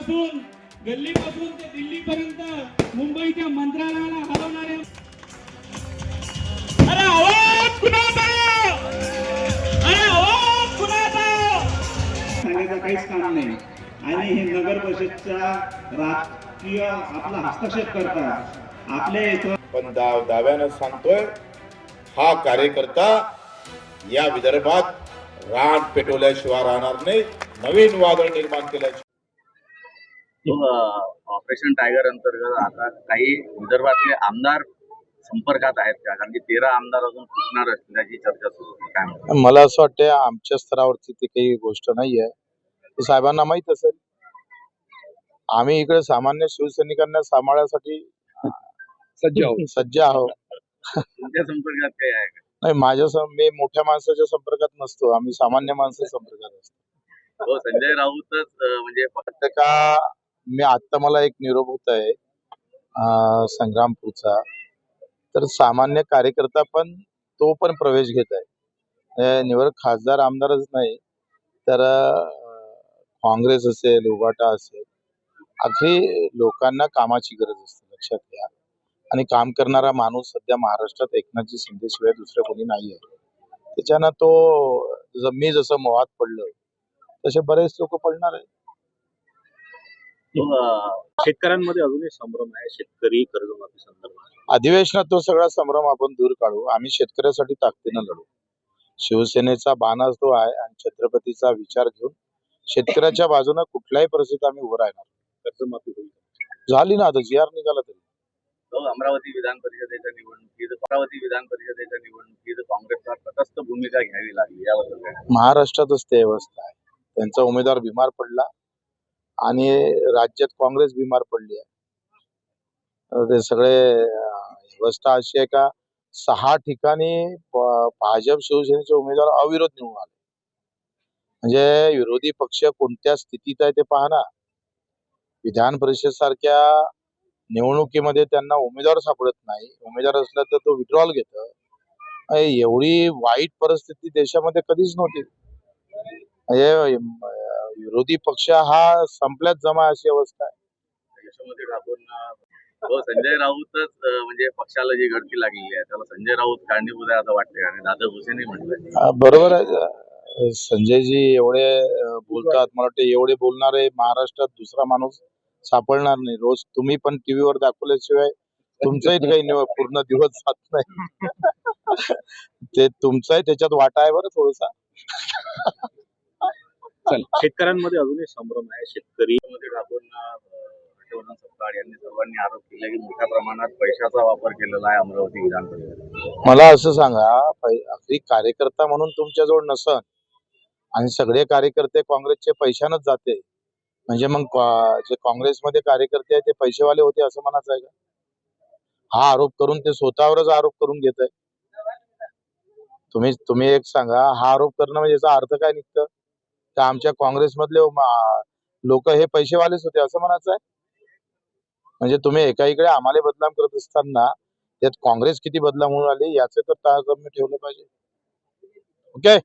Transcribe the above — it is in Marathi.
पासून गल्लीपासून ते दिल्लीपर्यंत मुंबईच्या मंत्रालयाला हलवणारे अरे आवाज कुणाचा अरे आवाज कुणाचा सांगायचं काहीच काम नाही। आणि हे नगर परिषदच्या राजकीय आपला हस्तक्षेप करतात आपल्या इथं पण दाव्यानं सांगतोय हा कार्यकर्ता या विदर्भात रान पेटवल्याशिवाय राहणार नाही, नवीन वादळ निर्माण केल्याशिवाय। ऑपरेशन टायगर अंतर्गत आता काही विदर्भातले आमदार संपर्कात आहेत का? कारण की 13 आमदार अजून फुटणार असल्याची चर्चा सुरू आहे। काय म्हणतात? मला असं वाटतं आमच्या स्तरावरती ती काही गोष्ट नाहीये, ते साहेबांना माहित असेल। आम्ही इकडे सामान्य शिवसैनिकांना सांभाळण्यासाठी सज्ज आहोत। तुमच्या संपर्कात काही आहे का? नाही, मी मोठ्या माणसाच्या संपर्कात नसतो, आम्ही सामान्य माणसाच्या संपर्कात असतो। हो, संजय राऊतच म्हणजे फक्त का मी आता मला एक निरोप होत आहे संग्रामपूरचा, तर सामान्य कार्यकर्ता पण तो पण प्रवेश घेत आहे। निवड खासदार आमदारच नाही तर काँग्रेस असेल, उभाटा असेल, अगदी लोकांना कामाची गरज असते, लक्षात घ्या। आणि काम करणारा माणूस सध्या महाराष्ट्रात एकनाथजी शिंदेशिवाय दुसरं कोणी नाहीये। त्याच्यानं तो जसं मोहात पडलं तसे बरेच लोक पडणार आहे। शेतकऱ्यांमध्ये अजूनही संभ्रम आहे शेतकरी कर्जमाफी संदर्भात। अधिवेशनात तो सगळा संभ्रम आपण दूर काढू। आम्ही शेतकऱ्यासाठी ताकदीनं लढू। शिवसेनेचा बाणा तो आहे आणि छत्रपतीचा विचार घेऊन शेतकऱ्याच्या बाजूने कुठल्याही परिस्थितीत आम्ही उभं राहणार। कर्जमाफी होईल झाली ना, आता जी.आर. निघाला तरी। अमरावती विधान परिषदेच्या निवडणुकीत काँग्रेसला तटस्थ भूमिका घ्यावी लागली, याबद्दल काय? महाराष्ट्रातच ते अवस्था आहे, त्यांचा उमेदवार बिमार पडला आणि राज्यात काँग्रेस बिमार पडली आहे। ते सगळे अवस्था अशी आहे का 6 ठिकाणी भाजप शिवसेनेचे उमेदवार अविरोध निवडून आले। म्हणजे विरोधी पक्ष कोणत्या स्थितीत आहे ते पहा ना। विधान परिषद सारख्या निवडणुकीमध्ये त्यांना उमेदवार सापडत नाही, उमेदवार असला तर तो विड्रॉल घेतो। एवढी वाईट परिस्थिती देशामध्ये कधीच नव्हती। म्हणजे विरोधी पक्ष हा संपल्यात जमा अशी अवस्था आहे। यशोमती ठाकूर संजय राऊतच म्हणजे पक्षाला जी गडती लागलेली आहे त्याला संजय राऊत कारणीभूत आहे असं वाटतंय आणि दादा भुसेंनी म्हटलंय। बरोबर आहे, संजयजी एवढे बोलतात, मला वाटतं एवढे बोलणारे महाराष्ट्रात दुसरा माणूस सापडणार नाही। रोज तुम्ही पण टीव्हीवर दाखवल्याशिवाय तुमचाही काही पूर्ण दिवस जात नाही। ते तुमचाही त्याच्यात वाटा आहे बरं थोडासा। शेतकऱ्यांमध्ये अजूनही संभ्रम आहे। शेतकरी ठाकूर हर्षवर्धन सपकाळ यांनी सर्वांनी आरोप केला की मोठ्या प्रमाणात पैशाचा वापर केलेला आहे अमरावती विधान परिषदेत। मला असं सांगा, अगदी कार्यकर्ता म्हणून तुमच्याजवळ नसन आणि सगळे कार्यकर्ते काँग्रेसचे पैशानच जाते, म्हणजे मग जे काँग्रेसमध्ये कार्यकर्ते आहेत ते पैसेवाले होते असं म्हणायचं आहे का? हा आरोप करून ते स्वतःवरच आरोप करून घेत आहे। तुम्ही एक सांगा, हा आरोप करणं म्हणजे याचा अर्थ काय निघतं? तर आमच्या काँग्रेसमधले लोक हे पैसेवालेच होते असं म्हणायचं आहे? म्हणजे तुम्ही एकाकडे आम्हाला बदनाम करत असताना त्यात काँग्रेस किती बदनाम होऊन आली याचे तर तारतम्य ठेवलं पाहिजे। ओके।